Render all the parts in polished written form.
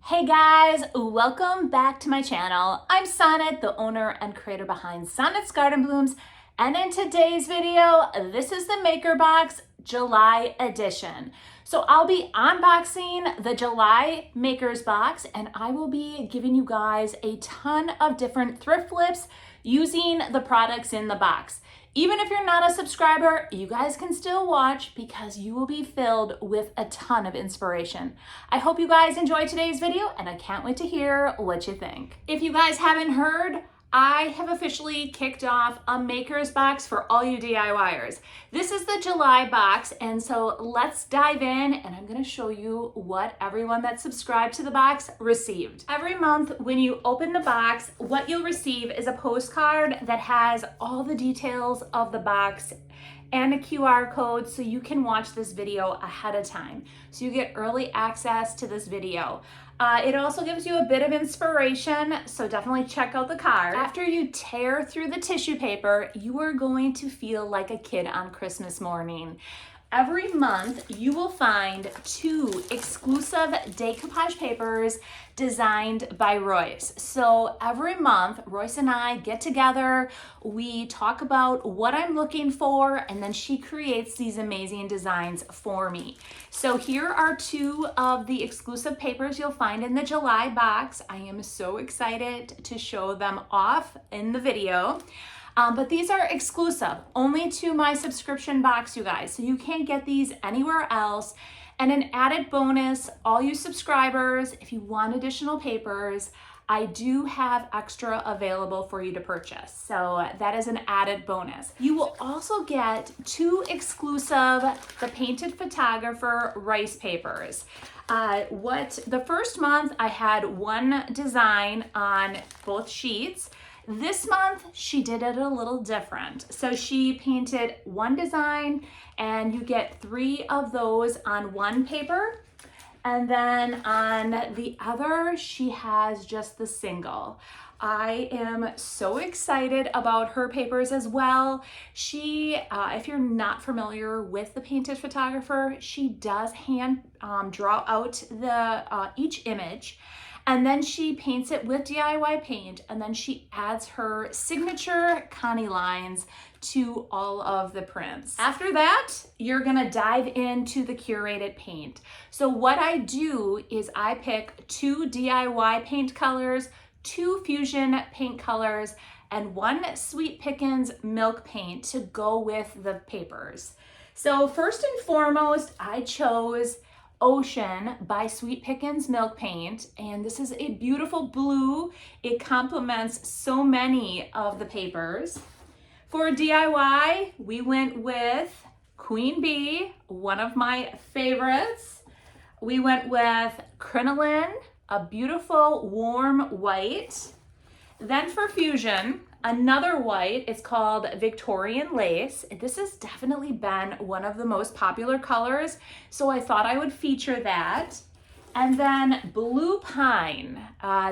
Hey guys, welcome back to my channel. I'm Sonnet, the owner and creator behind Sonnet's Garden Blooms, and in today's video, this is the Maker Box July edition. So I'll be unboxing the July Makers Box, and I will be giving you guys a ton of different thrift flips using the products in the box. Even if you're not a subscriber, you guys can still watch because you will be filled with a ton of inspiration. I hope you guys enjoyed today's video and I can't wait to hear what you think. If you guys haven't heard, I have officially kicked off a Maker's Box for all you DIYers. This is the July box, and so let's dive in and I'm gonna show you what everyone that subscribed to the box received. Every month when you open the box, what you'll receive is a postcard that has all the details of the box and a QR code so you can watch this video ahead of time. So you get early access to this video. It also gives you a bit of inspiration, so definitely check out the card. After you tear through the tissue paper, you are going to feel like a kid on Christmas morning. Every month, you will find 2 exclusive decoupage papers designed by Royce. So every month, Royce and I get together, we talk about what I'm looking for, and then she creates these amazing designs for me. So here are 2 of the exclusive papers you'll find in the July box. I am so excited to show them off in the video. But these are exclusive only to my subscription box, you guys. So you can't get these anywhere else. And an added bonus, all you subscribers, if you want additional papers, I do have extra available for you to purchase. So that is an added bonus. You will also get 2 exclusive The Painted Photographer rice papers. The first month I had 1 design on both sheets. This month, she did it a little different. So she painted 1 design and you get 3 of those on 1 paper. And then on the other, she has just the single. I am so excited about her papers as well. She, if you're not familiar with the Painted Photographer, she does hand draw out each image. And then she paints it with DIY paint, and then she adds her signature Connie lines to all of the prints. After that, you're gonna dive into the curated paint. So what I do is I pick 2 DIY paint colors, 2 fusion paint colors, and 1 Sweet Pickins milk paint to go with the papers. So first and foremost, I chose Ocean by Sweet Pickins Milk Paint, and this is a beautiful blue. It complements so many of the papers. For DIY, we went with Queen Bee, one of my favorites. We went with Crinoline, a beautiful warm white. Then for Fusion, another white, it's called Victorian Lace. This has definitely been one of the most popular colors, so I thought I would feature that. And then Blue Pine.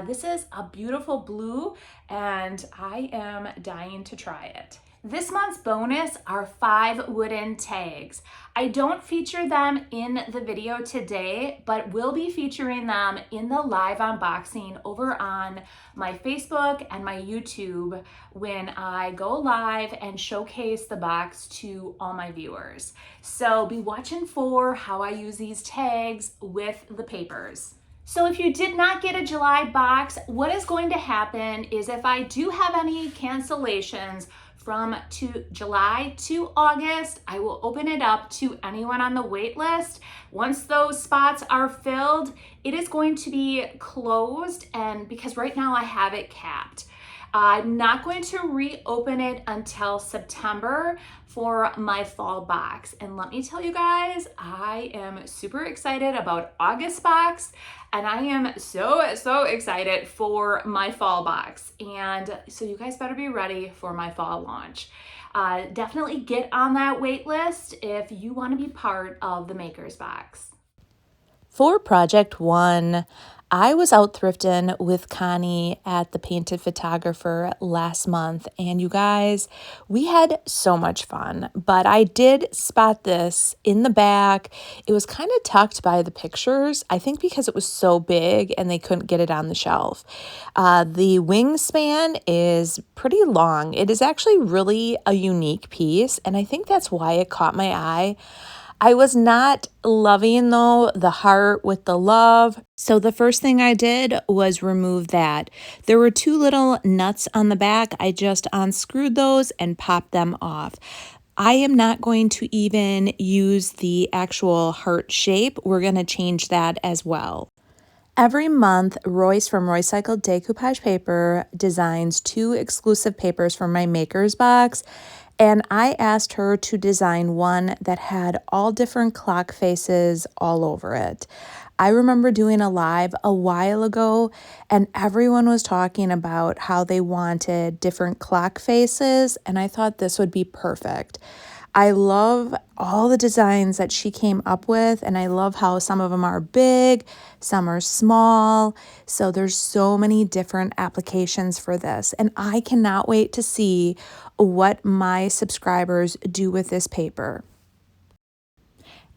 This is a beautiful blue, and I am dying to try it. This month's bonus are 5 wooden tags. I don't feature them in the video today, but will be featuring them in the live unboxing over on my Facebook and my YouTube when I go live and showcase the box to all my viewers. So be watching for how I use these tags with the papers. So if you did not get a July box, what is going to happen is if I do have any cancellations from July to August, I will open it up to anyone on the wait list. Once those spots are filled, it is going to be closed, and because right now I have it capped. I'm not going to reopen it until September for my fall box. And let me tell you guys, I am super excited about August box, and I am so excited for my fall box. And so you guys better be ready for my fall launch. Definitely get on that wait list if you want to be part of the Makers Box. For project 1, I was out thrifting with Connie at the Painted Photographer last month, and you guys, we had so much fun. But I did spot this in the back. It was kind of tucked by the pictures, I think because it was so big and they couldn't get it on the shelf. The wingspan is pretty long. It is actually really a unique piece, and I think that's why it caught my eye. I was not loving, though, the heart with the love. So the first thing I did was remove that. There were two little nuts on the back. I just unscrewed those and popped them off. I am not going to even use the actual heart shape. We're going to change that as well. Every month, Royce from Upcycled Decoupage Paper designs 2 exclusive papers for my Makers Box, and I asked her to design one that had all different clock faces all over it. I remember doing a live a while ago, and everyone was talking about how they wanted different clock faces, and I thought this would be perfect. I love all the designs that she came up with, and I love how some of them are big, some are small. So there's so many different applications for this, and I cannot wait to see what my subscribers do with this paper.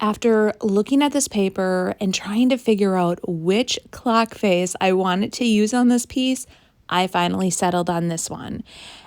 After looking at this paper and trying to figure out which clock face I wanted to use on this piece, I finally settled on this one.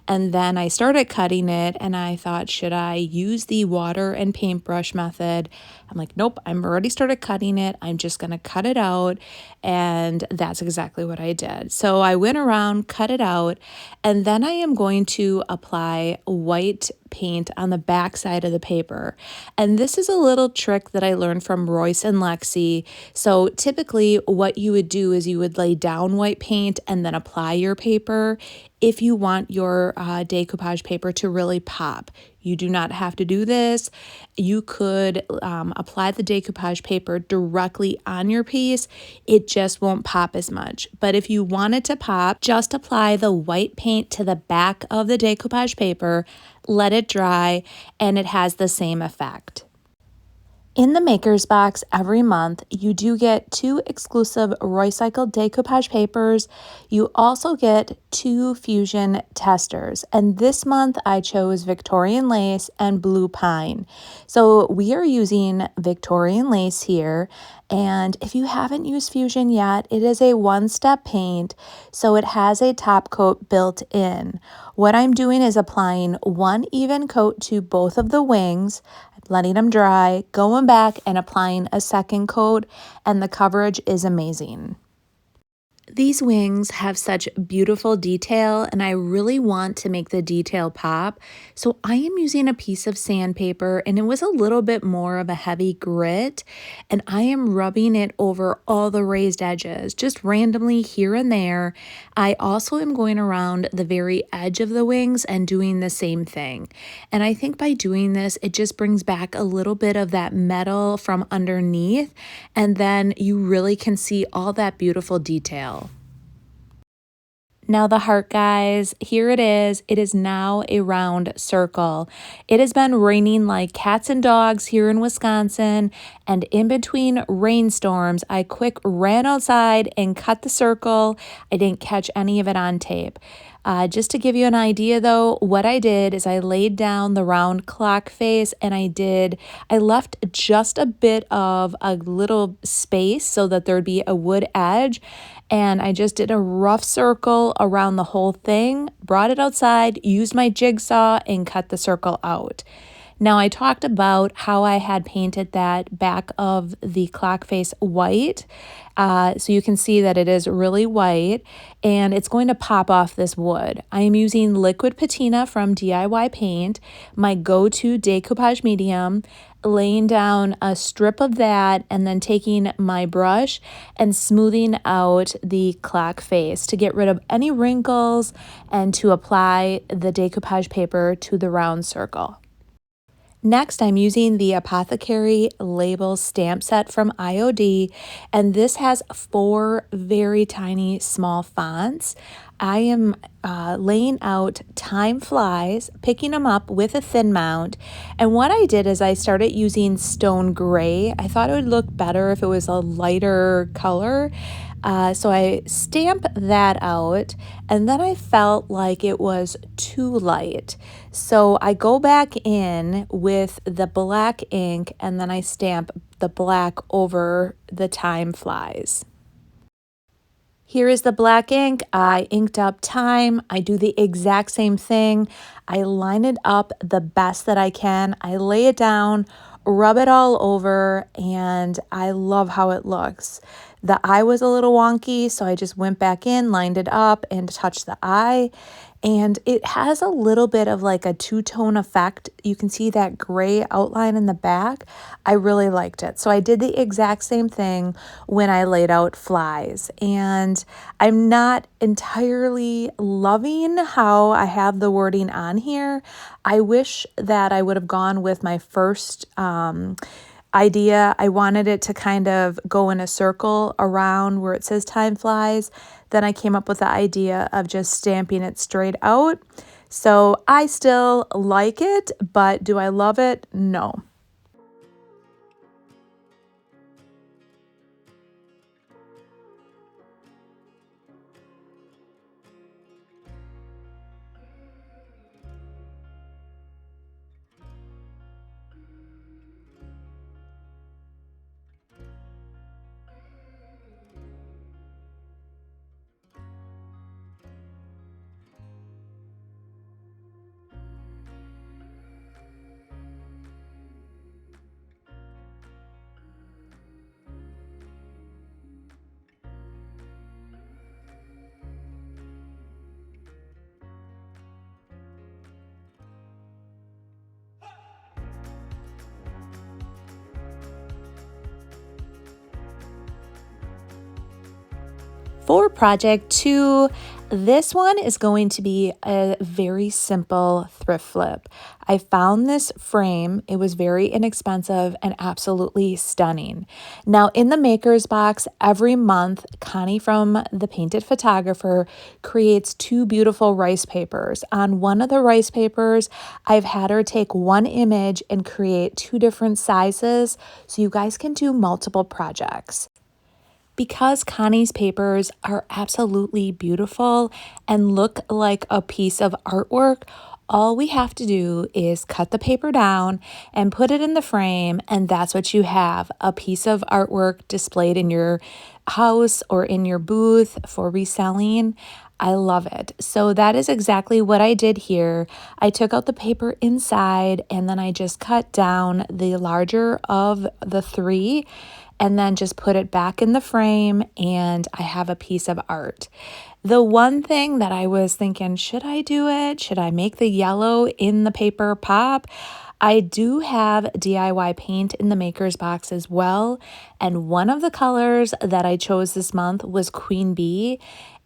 And then I started cutting it and I thought, should I use the water and paintbrush method? I'm like, nope, I'm already started cutting it. I'm just going to cut it out. And that's exactly what I did. So I went around, cut it out, and then I am going to apply white paint on the back side of the paper. And this is a little trick that I learned from Royce and Lexi. So typically what you would do is you would lay down white paint and then apply your paper if you want your decoupage paper to really pop. You do not have to do this. You could apply the decoupage paper directly on your piece. It just won't pop as much. But if you want it to pop, just apply the white paint to the back of the decoupage paper, let it dry, and it has the same effect. In the Makers Box every month, you do get 2 exclusive Upcycled decoupage papers. You also get 2 fusion testers. And this month I chose Victorian lace and blue pine. So we are using Victorian lace here. And if you haven't used fusion yet, it is a 1-step paint. So it has a top coat built in. What I'm doing is applying 1 even coat to both of the wings, letting them dry, going back and applying a second coat, and the coverage is amazing. These wings have such beautiful detail, and I really want to make the detail pop. So I am using a piece of sandpaper, and it was a little bit more of a heavy grit, and I am rubbing it over all the raised edges, just randomly here and there. I also am going around the very edge of the wings and doing the same thing. And I think by doing this, it just brings back a little bit of that metal from underneath, and then you really can see all that beautiful detail. Now the heart, guys, here it is. It is now a round circle. It has been raining like cats and dogs here in Wisconsin, and in between rainstorms, I quick ran outside and cut the circle. I didn't catch any of it on tape. Just to give you an idea though, what I did is I laid down the round clock face and I left just a bit of a little space so that there'd be a wood edge. And I just did a rough circle around the whole thing, brought it outside, used my jigsaw, and cut the circle out. Now I talked about how I had painted that back of the clock face white. So you can see that it is really white and it's going to pop off this wood. I am using liquid patina from DIY Paint, my go-to decoupage medium, laying down a strip of that and then taking my brush and smoothing out the clock face to get rid of any wrinkles and to apply the decoupage paper to the round circle. Next, I'm using the Apothecary Label Stamp Set from IOD, and this has 4 very tiny small fonts. I am laying out Time Flies, picking them up with a thin mount, and what I did is I started using Stone Gray. I thought it would look better if it was a lighter color. So I stamp that out, and then I felt like it was too light. So I go back in with the black ink, and then I stamp the black over the time flies. Here is the black ink. I inked up time. I do the exact same thing. I line it up the best that I can. I lay it down, rub it all over, and I love how it looks. The eye was a little wonky, so I just went back in, lined it up, and touched the eye. And it has a little bit of like a two-tone effect. You can see that gray outline in the back. I really liked it. So I did the exact same thing when I laid out flies. And I'm not entirely loving how I have the wording on here. I wish that I would have gone with my first idea. I wanted it to kind of go in a circle around where it says time flies. Then I came up with the idea of just stamping it straight out. So I still like it, but do I love it? No. For project 2, this one is going to be a very simple thrift flip. I found this frame. It was very inexpensive and absolutely stunning. Now, in the Makers Box, every month, Connie from The Painted Photographer creates 2 beautiful rice papers. On one of the rice papers, I've had her take one image and create 2 different sizes so you guys can do multiple projects. Because Connie's papers are absolutely beautiful and look like a piece of artwork, all we have to do is cut the paper down and put it in the frame, and that's what you have, a piece of artwork displayed in your house or in your booth for reselling. I love it. So that is exactly what I did here. I took out the paper inside and then I just cut down the larger of the 3 and then just put it back in the frame, and I have a piece of art. The one thing that I was thinking, should I do it? Should I make the yellow in the paper pop? I do have DIY paint in the Makers Box as well, and one of the colors that I chose this month was Queen Bee,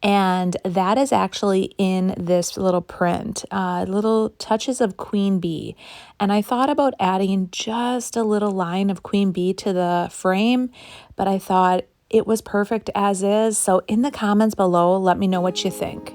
and that is actually in this little print, little touches of Queen Bee. And I thought about adding just a little line of Queen Bee to the frame, but I thought it was perfect as is. So in the comments below, let me know what you think.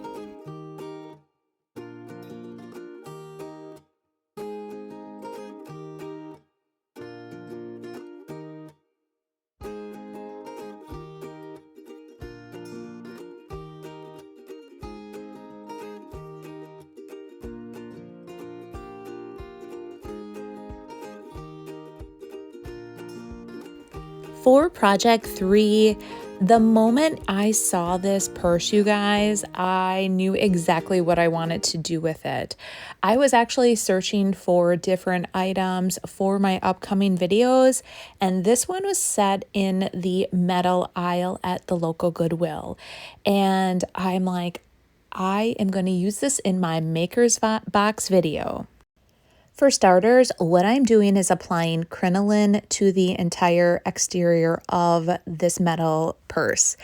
For project 3, the moment I saw this purse, you guys, I knew exactly what I wanted to do with it. I was actually searching for different items for my upcoming videos, and this one was set in the metal aisle at the local Goodwill. And I'm like, I am going to use this in my Makers Box video. For starters, what I'm doing is applying crinoline to the entire exterior of this metal purse.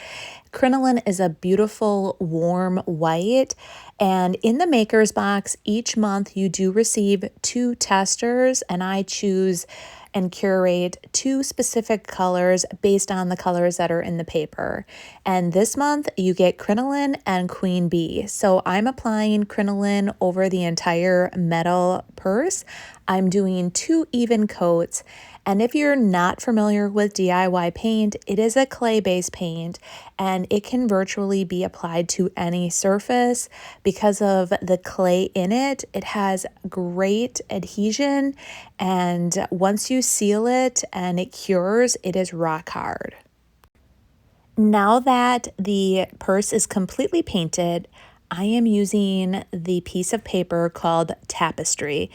Crinoline is a beautiful warm white, and in the Makers Box, each month you do receive 2 testers, and I choose and curate 2 specific colors based on the colors that are in the paper. And this month you get crinoline and Queen Bee. So I'm applying crinoline over the entire metal purse. I'm doing 2 even coats. And if you're not familiar with DIY paint, it is a clay-based paint and it can virtually be applied to any surface. Because of the clay in it, it has great adhesion, and once you seal it and it cures, it is rock hard. Now that the purse is completely painted, I am using the piece of paper called Tapestry.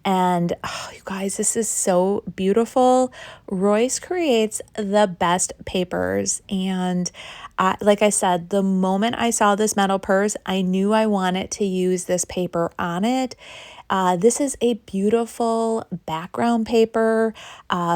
And oh, you guys, this is so beautiful. Royce creates the best papers. And like I said, the moment I saw this metal purse, I knew I wanted to use this paper on it. This is a beautiful background paper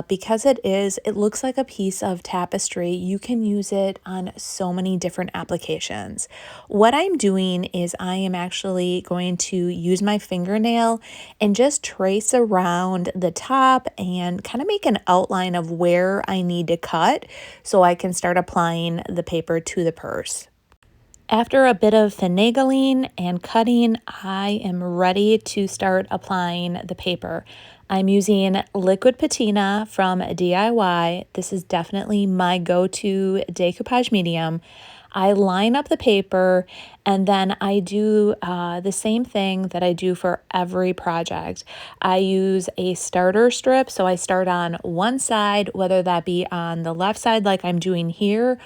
because it looks like a piece of tapestry. You can use it on so many different applications. What I'm doing is I am actually going to use my fingernail and just trace around the top and kind of make an outline of where I need to cut so I can start applying the paper to the purse. After a bit of finagling and cutting, I am ready to start applying the paper. I'm using liquid patina from DIY. This is definitely my go-to decoupage medium. I line up the paper and then I do the same thing that I do for every project. I use a starter strip, so I start on one side, whether that be on the left side like I'm doing here,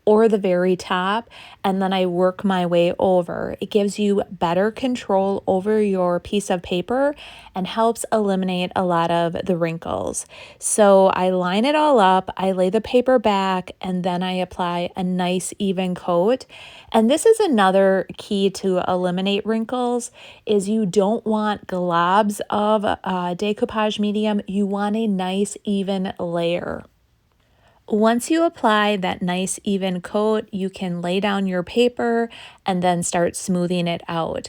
or the very top, and then I work my way over. It gives you better control over your piece of paper and helps eliminate a lot of the wrinkles. So I line it all up, I lay the paper back, and then I apply a nice even coat. And this is another key to eliminate wrinkles, is you don't want globs of decoupage medium. You want a nice even layer. Once you apply that nice even coat, you can lay down your paper and then start smoothing it out.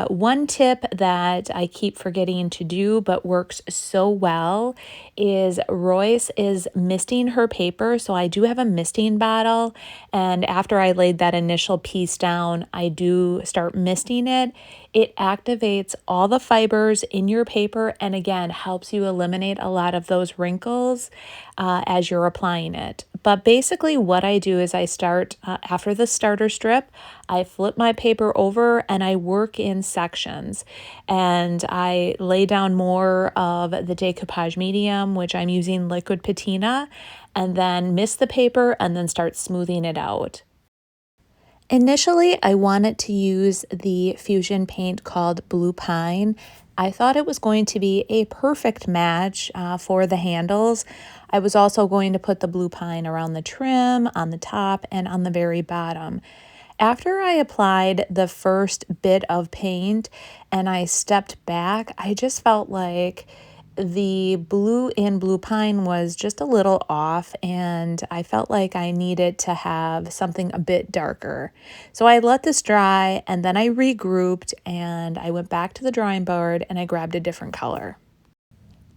One tip that I keep forgetting to do but works so well is Royce is misting her paper. So I do have a misting bottle, and after I laid that initial piece down, I do start misting it. It activates all the fibers in your paper and again helps you eliminate a lot of those wrinkles as you're applying it. But basically what I do is I start after the starter strip, I flip my paper over and I work in sections, and I lay down more of the decoupage medium, which I'm using liquid patina, and then mist the paper and then start smoothing it out. Initially, I wanted to use the fusion paint called Blue Pine. I thought it was going to be a perfect match for the handles. I was also going to put the blue pine around the trim, on the top, and on the very bottom. After I applied the first bit of paint and I stepped back, I just felt like the blue in blue pine was just a little off, and I felt like I needed to have something a bit darker. So I let this dry and then I regrouped and I went back to the drawing board and I grabbed a different color.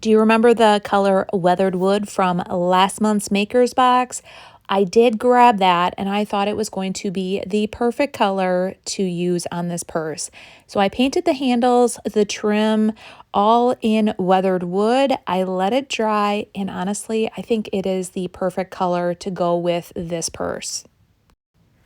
Do you remember the color Weathered Wood from last month's Makers Box? I did grab that and I thought it was going to be the perfect color to use on this purse. So I painted the handles, the trim, all in Weathered Wood. I let it dry, and honestly, I think it is the perfect color to go with this purse.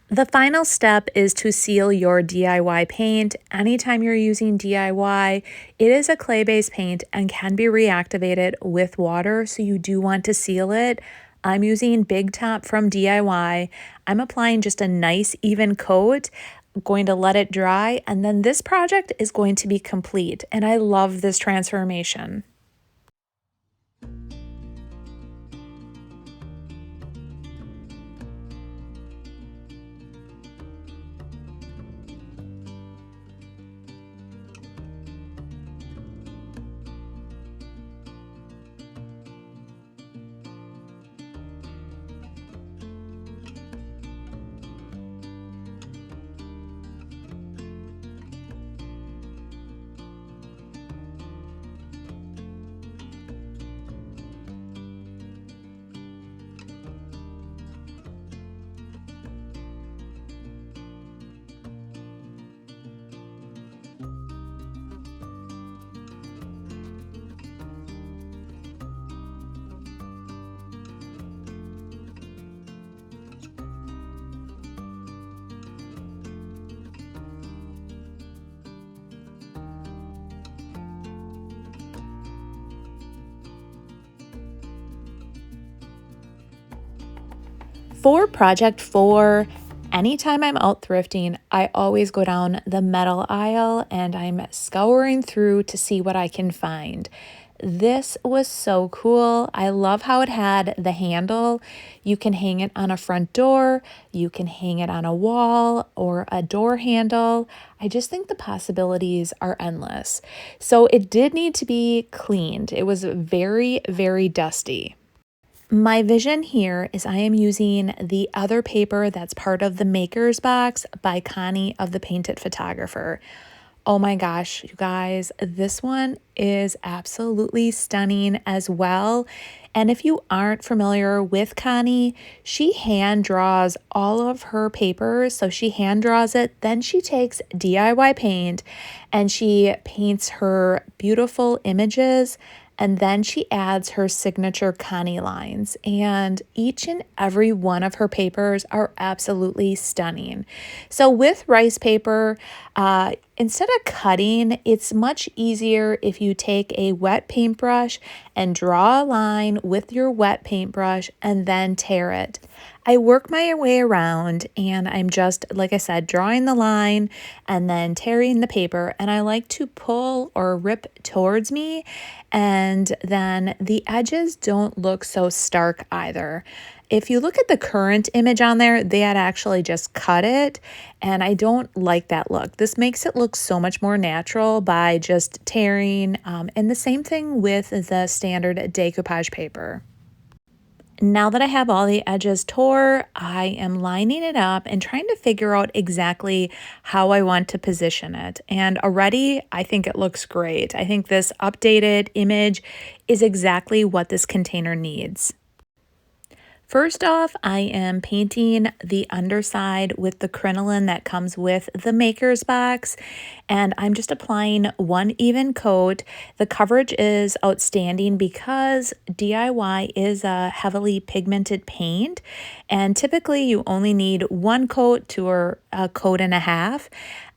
The final step is to seal your DIY paint. Anytime you're using DIY, it is a clay-based paint and can be reactivated with water, so you do want to seal it. I'm using Big Top from DIY. I'm applying just a nice even coat, going to let it dry, and then this project is going to be complete, and I love this transformation. For project 4, anytime I'm out thrifting, I always go down the metal aisle and I'm scouring through to see what I can find. This was so cool. I love how it had the handle. You can hang it on a front door, you can hang it on a wall or a door handle. I just think the possibilities are endless. So it did need to be cleaned. It was very, very dusty. My vision here is I am using the other paper that's part of the Makers Box by Connie of the Painted Photographer. Oh my gosh, you guys, this one is absolutely stunning as well. And if you aren't familiar with Connie, she hand draws all of her papers. So she hand draws it, then she takes DIY paint and she paints her beautiful images, and then she adds her signature Connie lines. And each and every one of her papers are absolutely stunning. So with rice paper, instead of cutting, it's much easier if you take a wet paintbrush and draw a line with your wet paintbrush and then tear it. I work my way around and I'm just, like I said, drawing the line and then tearing the paper, and I like to pull or rip towards me, and then the edges don't look so stark either. If you look at the current image on there, they had actually just cut it, and I don't like that look. This makes it look so much more natural by just tearing, and the same thing with the standard decoupage paper. Now that I have all the edges tore, I am lining it up and trying to figure out exactly how I want to position it. And already, I think it looks great. I think this updated image is exactly what this container needs. First off, I am painting the underside with the crinoline that comes with the Makers Box, and I'm just applying one even coat. The coverage is outstanding because DIY is a heavily pigmented paint, and typically you only need one coat to a coat and a half.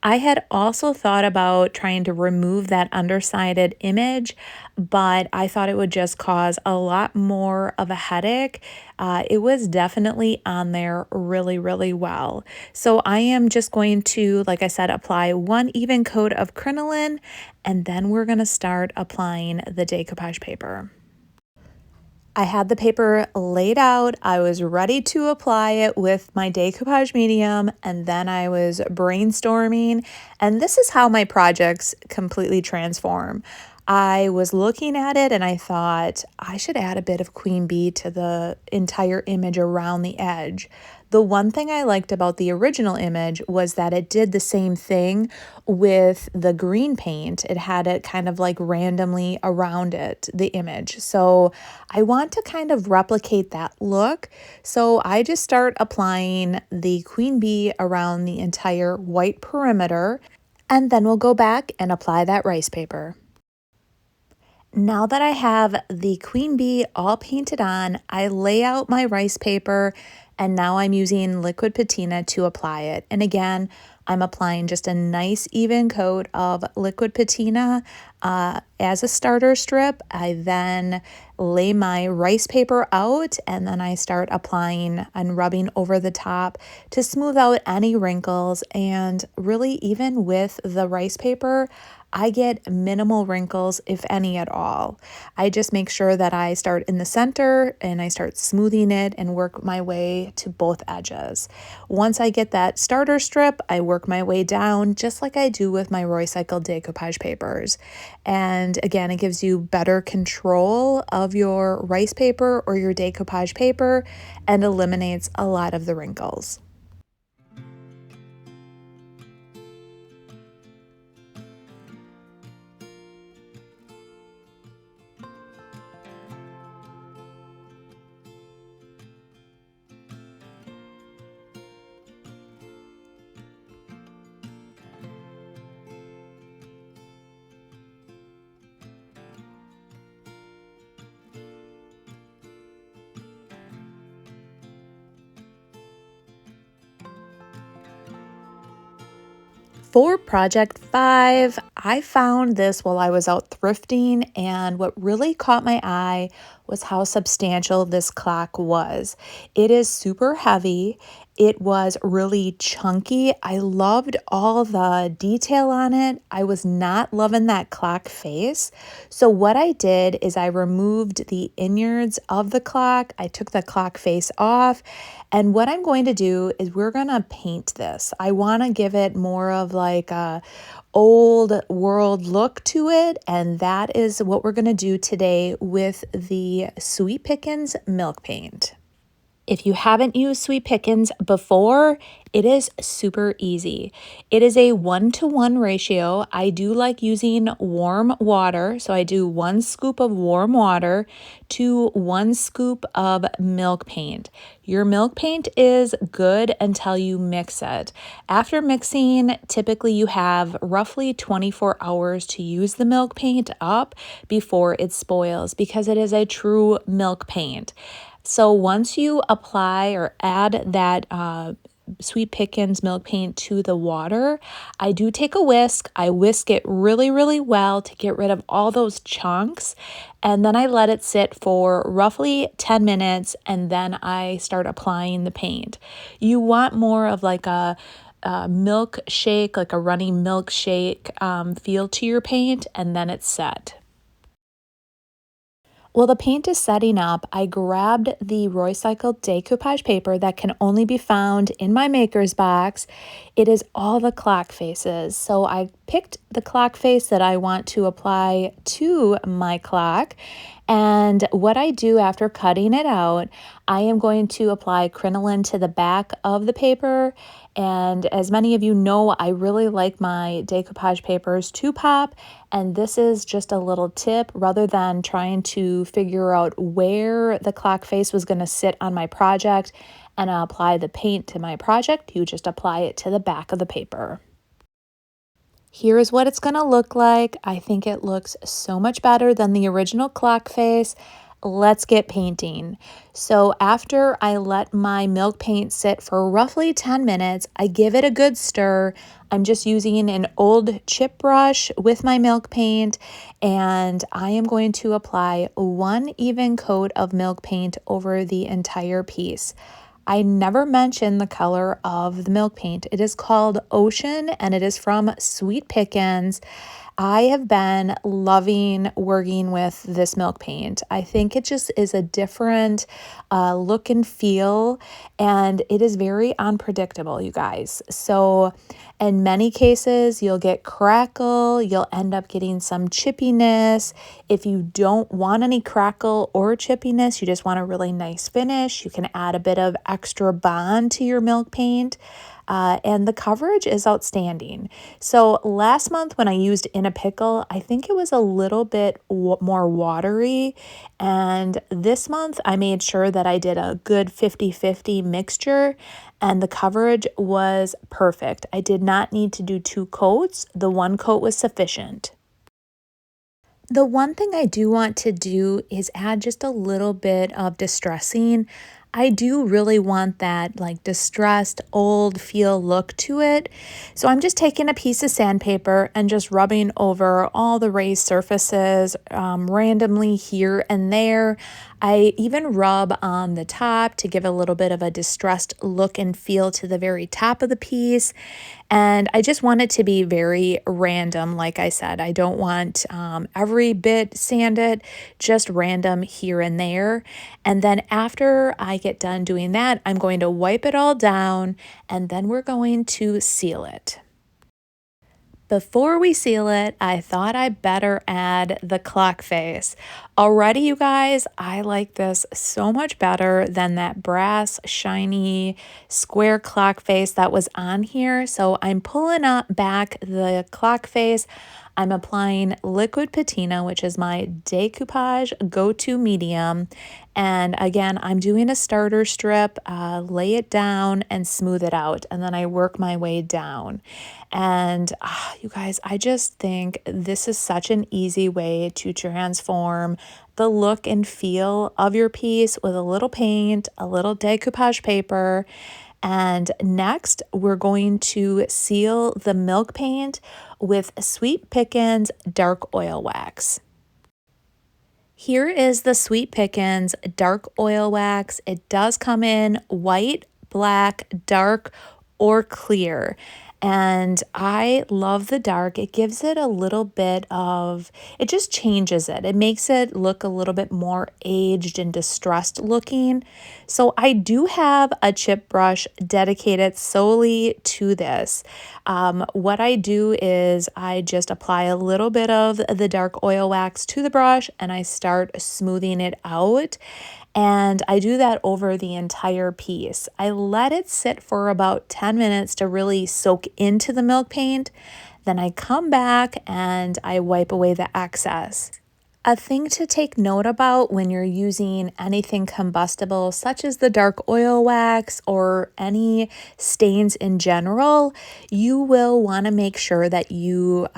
I had also thought about trying to remove that undersided image, but I thought it would just cause a lot more of a headache. It was definitely on there really, really well. So I am just going to, like I said, apply one even coat of crinoline, and then we're going to start applying the decoupage paper. I had the paper laid out. I was ready to apply it with my decoupage medium, and then I was brainstorming, and this is how my projects completely transform. I was looking at it and I thought I should add a bit of queen bee to the entire image around the edge. The one thing I liked about the original image was that it did the same thing with the green paint. It had it kind of like randomly around it, the image. So I want to kind of replicate that look. So I just start applying the queen bee around the entire white perimeter, and then we'll go back and apply that rice paper. Now that I have the queen bee all painted on, I lay out my rice paper, and now I'm using liquid patina to apply it. And again, I'm applying just a nice even coat of liquid patina as a starter strip. I then lay my rice paper out, and then I start applying and rubbing over the top to smooth out any wrinkles. And really, even with the rice paper, I get minimal wrinkles, if any at all. I just make sure that I start in the center and I start smoothing it and work my way to both edges. Once I get that starter strip, I work my way down just like I do with my Roycycled decoupage papers. And again, it gives you better control of your rice paper or your decoupage paper and eliminates a lot of the wrinkles. For project 5, I found this while I was out thrifting, and what really caught my eye was how substantial this clock was. It is super heavy. It was really chunky. I loved all the detail on it. I was not loving that clock face. So what I did is I removed the innards of the clock. I took the clock face off. And what I'm going to do is we're going to paint this. I want to give it more of like a old world look to it, and that is what we're going to do today with the Sweet Pickins milk paint. If you haven't used Sweet Pickins before, it is super easy. It is a 1-to-1 ratio. I do like using warm water, so I do 1 scoop of warm water to 1 scoop of milk paint. Your milk paint is good until you mix it. After mixing, typically you have roughly 24 hours to use the milk paint up before it spoils because it is a true milk paint. So once you apply or add that Sweet Pickins milk paint to the water, I do take a whisk. I whisk it really, really well to get rid of all those chunks. And then I let it sit for roughly 10 minutes and then I start applying the paint. You want more of like a milkshake, like a runny milkshake feel to your paint, and then it's set. While the paint is setting up, I grabbed the Roycycled decoupage paper that can only be found in my Makers Box. It is all the clock faces. So I picked the clock face that I want to apply to my clock. And what I do after cutting it out, I am going to apply crinoline to the back of the paper. And as many of you know, I really like my decoupage papers to pop. And this is just a little tip rather than trying to figure out where the clock face was going to sit on my project and apply the paint to my project. You just apply it to the back of the paper. Here is what it's going to look like. I think it looks so much better than the original clock face. Let's get painting. So after I let my milk paint sit for roughly 10 minutes, I give it a good stir. I'm just using an old chip brush with my milk paint, and I am going to apply 1 even coat of milk paint over the entire piece. I never mentioned the color of the milk paint. It is called Ocean, and it is from Sweet Pickins. I have been loving working with this milk paint. I think it just is a different look and feel, and it is very unpredictable, you guys. So in many cases, you'll get crackle, you'll end up getting some chippiness. If you don't want any crackle or chippiness, you just want a really nice finish, you can add a bit of extra bond to your milk paint. And the coverage is outstanding. So last month when I used In a Pickle, I think it was a little bit more watery. And this month I made sure that I did a good 50-50 mixture, and the coverage was perfect. I did not need to do 2 coats. The 1 coat was sufficient. The one thing I do want to do is add just a little bit of distressing. I do really want that like distressed old feel look to it. So I'm just taking a piece of sandpaper and just rubbing over all the raised surfaces randomly here and there. I even rub on the top to give a little bit of a distressed look and feel to the very top of the piece. And I just want it to be very random. Like I said, I don't want every bit sanded, just random here and there. And then after I get done doing that, I'm going to wipe it all down, and then we're going to seal it. Before we seal it, I thought I better add the clock face. Already, you guys, I like this so much better than that brass, shiny, square clock face that was on here. So I'm pulling up back the clock face. I'm applying liquid patina, which is my decoupage go-to medium. And again, I'm doing a starter strip, lay it down and smooth it out. And then I work my way down. And you guys, I just think this is such an easy way to transform the look and feel of your piece with a little paint, a little decoupage paper. And next, we're going to seal the milk paint with Sweet Pickens Dark Oil Wax. Here is the Sweet Pickens Dark Oil Wax. It does come in white, black, dark, or clear. And I love the dark. It gives it a little bit of, it just changes it. It makes it look a little bit more aged and distressed looking. So I do have a chip brush dedicated solely to this. What I do is I just apply a little bit of the dark oil wax to the brush and I start smoothing it out. And I do that over the entire piece. I let it sit for about 10 minutes to really soak into the milk paint. Then I come back and I wipe away the excess. A thing to take note about when you're using anything combustible, such as the dark oil wax or any stains in general, you will want to make sure that you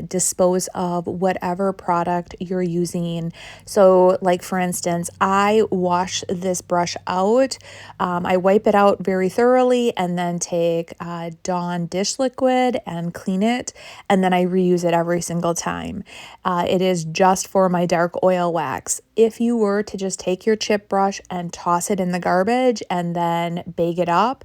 dispose of whatever product you're using. So, like for instance, I wash this brush out. I wipe it out very thoroughly and then take Dawn dish liquid and clean it, and then I reuse it every single time. It is just for my dark oil wax. If you were to just take your chip brush and toss it in the garbage and then bake it up,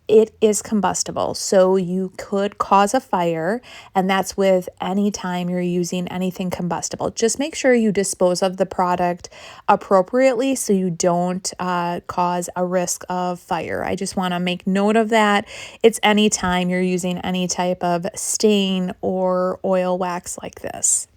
it is combustible, so you could cause a fire, and that's with any time you're using anything combustible. Just make sure you dispose of the product appropriately so you don't cause a risk of fire. I just want to make note of that. It's any time you're using any type of stain or oil wax like this.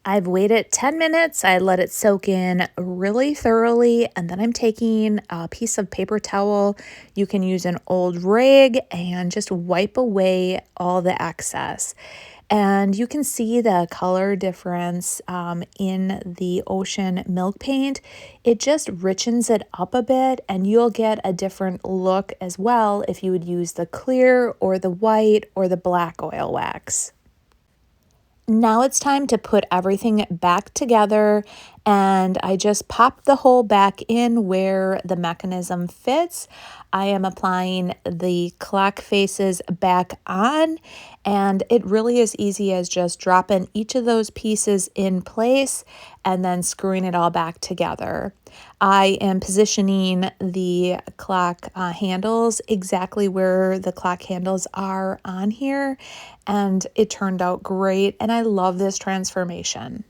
I've waited 10 minutes. I let it soak in really thoroughly, and then I'm taking a piece of paper towel. You can use an old rag and just wipe away all the excess. And you can see the color difference in the ocean milk paint. It just richens it up a bit, and you'll get a different look as well if you would use the clear or the white or the black oil wax. Now it's time to put everything back together, and I just pop the hole back in where the mechanism fits. I am applying the clock faces back on, and it really is easy as just dropping each of those pieces in place and then screwing it all back together. I am positioning the clock handles exactly where the clock handles are on here, and it turned out great, and I love this transformation.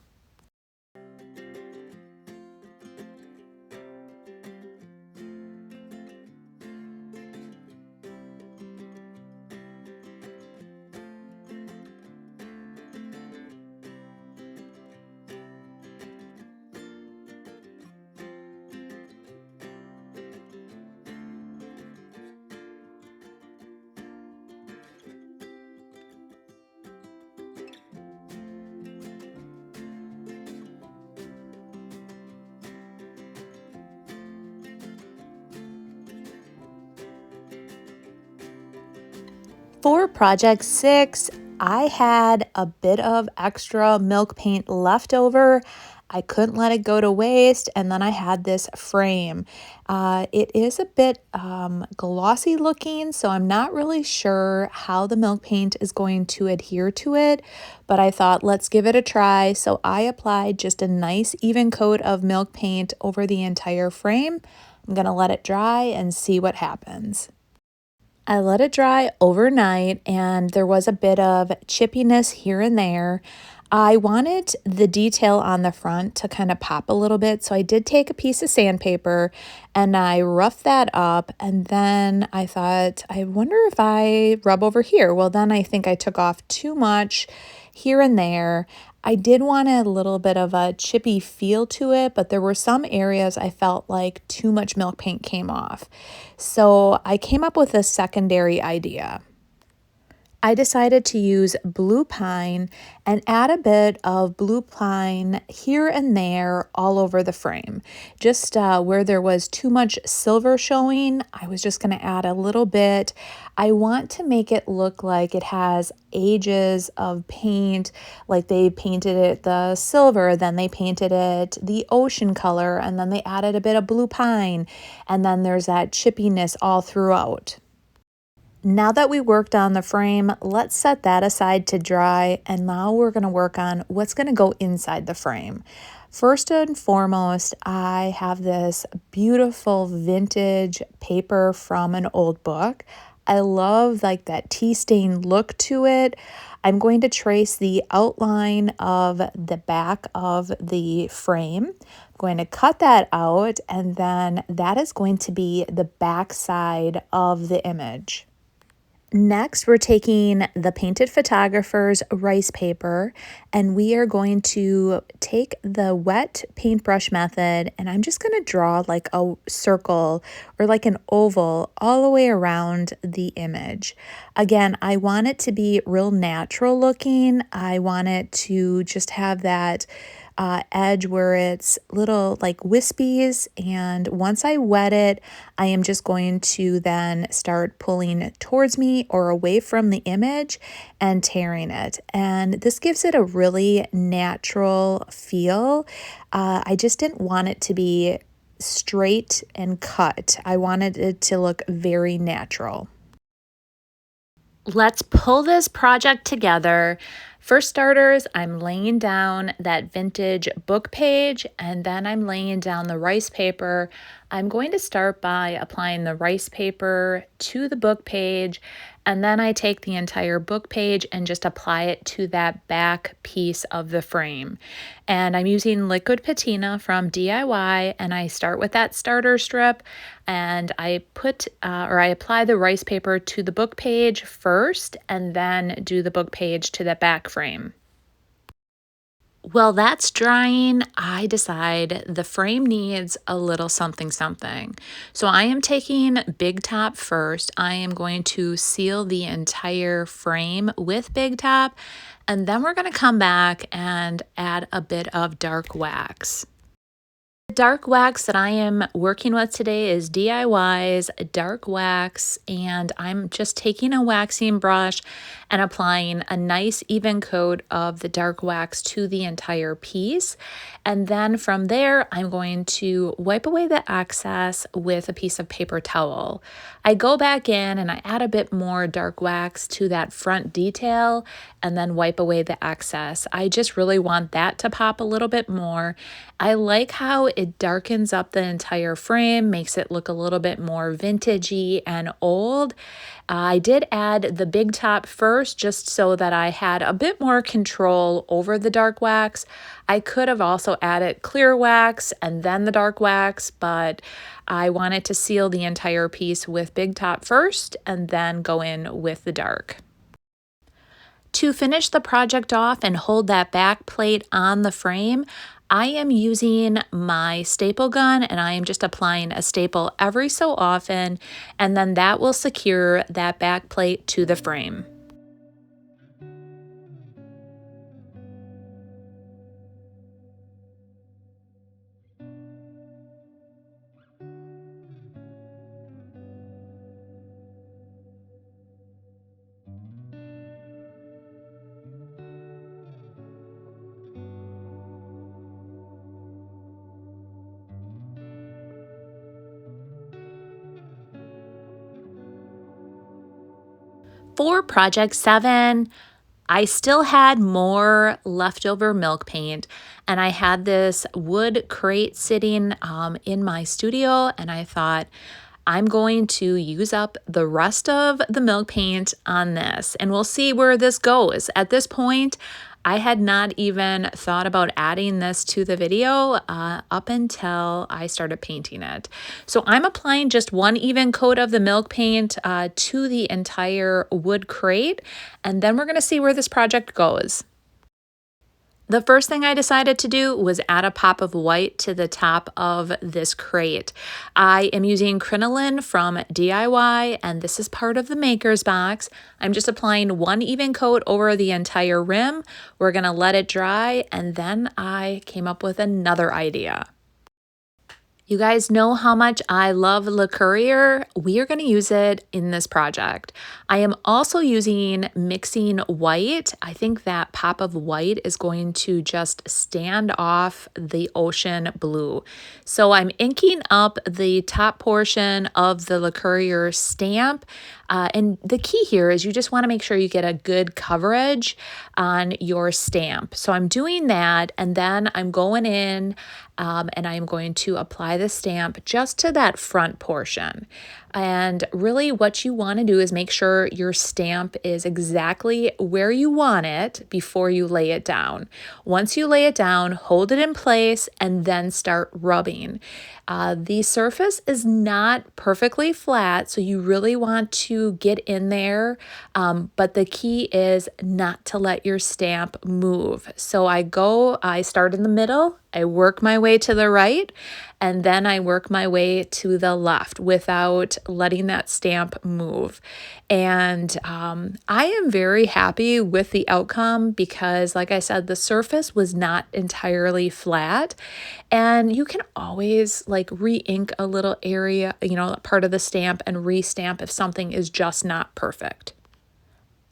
For project 6, I had a bit of extra milk paint left over. I couldn't let it go to waste, and then I had this frame. It is a bit glossy looking, so I'm not really sure how the milk paint is going to adhere to it, but I thought let's give it a try. So I applied just a nice even coat of milk paint over the entire frame. I'm gonna let it dry and see what happens. I let it dry overnight, and there was a bit of chippiness here and there. I wanted the detail on the front to kind of pop a little bit, so I did take a piece of sandpaper and I roughed that up, and then I thought, I wonder if I rub over here. Well, then I think I took off too much here and there. I did want a little bit of a chippy feel to it, but there were some areas I felt like too much milk paint came off. So I came up with a secondary idea. I decided to use blue pine and add a bit of blue pine here and there all over the frame. Just where there was too much silver showing, I was just going to add a little bit. I want to make it look like it has ages of paint, like they painted it the silver, then they painted it the ocean color, and then they added a bit of blue pine, and then there's that chippiness all throughout. Now that we worked on the frame, let's set that aside to dry, and now we're going to work on what's going to go inside the frame. First and foremost, I have this beautiful vintage paper from an old book. I love like that tea stain look to it. I'm going to trace the outline of the back of the frame. I'm going to cut that out, and then that is going to be the back side of the image. Next, we're taking the Painted Photographer's rice paper, and we are going to take the wet paintbrush method, and I'm just going to draw like a circle or like an oval all the way around the image. Again, I want it to be real natural looking. I want it to just have that edge where it's little like wispies, and once I wet it, I am just going to then start pulling towards me or away from the image and tearing it, and this gives it a really natural feel. I just didn't want it to be straight and cut. I wanted it to look very natural. Let's pull this project together. For starters, I'm laying down that vintage book page, and then I'm laying down the rice paper. I'm going to start by applying the rice paper to the book page, and then I take the entire book page and just apply it to that back piece of the frame. And I'm using liquid patina from DIY, and I start with that starter strip, and I apply the rice paper to the book page first, and then do the book page to the back frame. While that's drying, I decide the frame needs a little something something. So I am taking Big Top first. I am going to seal the entire frame with Big Top, and then we're going to come back and add a bit of dark wax. The dark wax that I am working with today is DIY's dark wax, and I'm just taking a waxing brush and applying a nice even coat of the dark wax to the entire piece. And then from there, I'm going to wipe away the excess with a piece of paper towel. I go back in and I add a bit more dark wax to that front detail and then wipe away the excess. I just really want that to pop a little bit more. I like how it darkens up the entire frame, makes it look a little bit more vintagey and old. I did add the Big Top first just so that I had a bit more control over the dark wax. I could have also added clear wax and then the dark wax, but I wanted to seal the entire piece with Big Top first and then go in with the dark. To finish the project off and hold that back plate on the frame, I am using my staple gun, and I am just applying a staple every so often, and then that will secure that back plate to the frame. For project 7, I still had more leftover milk paint, and I had this wood crate sitting in my studio, and I thought I'm going to use up the rest of the milk paint on this, and we'll see where this goes. At this point, I had not even thought about adding this to the video up until I started painting it. So I'm applying just one even coat of the milk paint to the entire wood crate, and then we're going to see where this project goes. The first thing I decided to do was add a pop of white to the top of this crate. I am using crinoline from DIY, and this is part of the Makers Box. I'm just applying one even coat over the entire rim. We're gonna let it dry, and then I came up with another idea. You guys know how much I love Le Courier. We are going to use it in this project. I am also using mixing white. I think that pop of white is going to just stand off the ocean blue. So I'm inking up the top portion of the Le Courier stamp. And the key here is you just want to make sure you get a good coverage on your stamp. So I'm doing that, and then I'm going in and I'm going to apply the stamp just to that front portion. And really what you want to do is make sure your stamp is exactly where you want it before you lay it down. Once you lay it down, hold it in place and then start rubbing. The surface is not perfectly flat, so you really want to get in there, but the key is not to let your stamp move. So I start in the middle, I work my way to the right, and then I work my way to the left without letting that stamp move. And I am very happy with the outcome because, like I said, the surface was not entirely flat, and you can always like re-ink a little area, part of the stamp and re-stamp if something is just not perfect.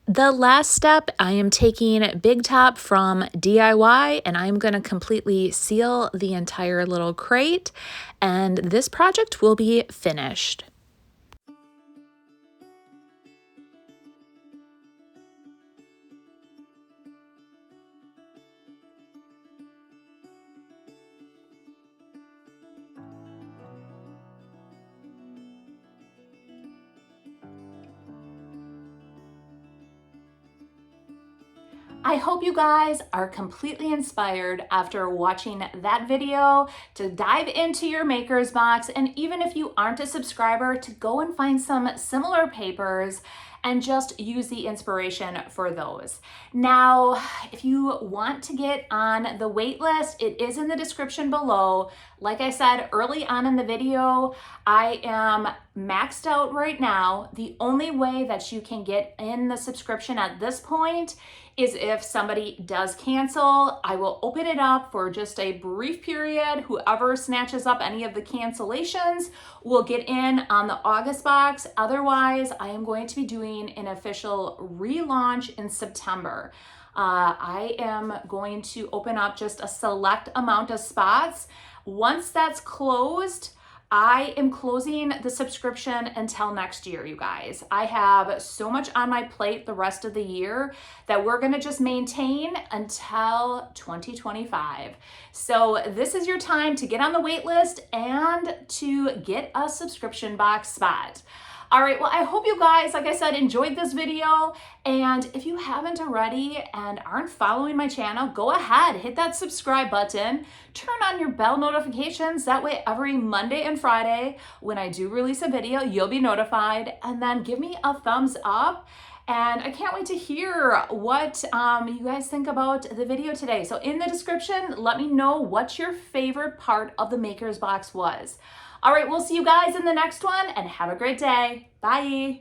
The last step, I am taking Big Top from DIY and I'm going to completely seal the entire little crate, and this project will be finished. I hope you guys are completely inspired after watching that video to dive into your Makers Box, and even if you aren't a subscriber, to go and find some similar papers and just use the inspiration for those. Now, if you want to get on the wait list, it is in the description below. Like I said early on in the video, I am maxed out right now. The only way that you can get in the subscription at this point is if somebody does cancel. I will open it up for just a brief period. Whoever snatches up any of the cancellations will get in on the August box. Otherwise, I am going to be doing an official relaunch in September. I am going to open up just a select amount of spots. Once that's closed, I am closing the subscription until next year, you guys. I have so much on my plate the rest of the year that we're gonna just maintain until 2025. So this is your time to get on the wait list and to get a subscription box spot. All right, well, I hope you guys, like I said, enjoyed this video. And if you haven't already and aren't following my channel, go ahead, hit that subscribe button, turn on your bell notifications. That way every Monday and Friday, when I do release a video, you'll be notified. And then give me a thumbs up. And I can't wait to hear what you guys think about the video today. So in the description, let me know what your favorite part of the Makers Box was. All right, we'll see you guys in the next one, and have a great day. Bye.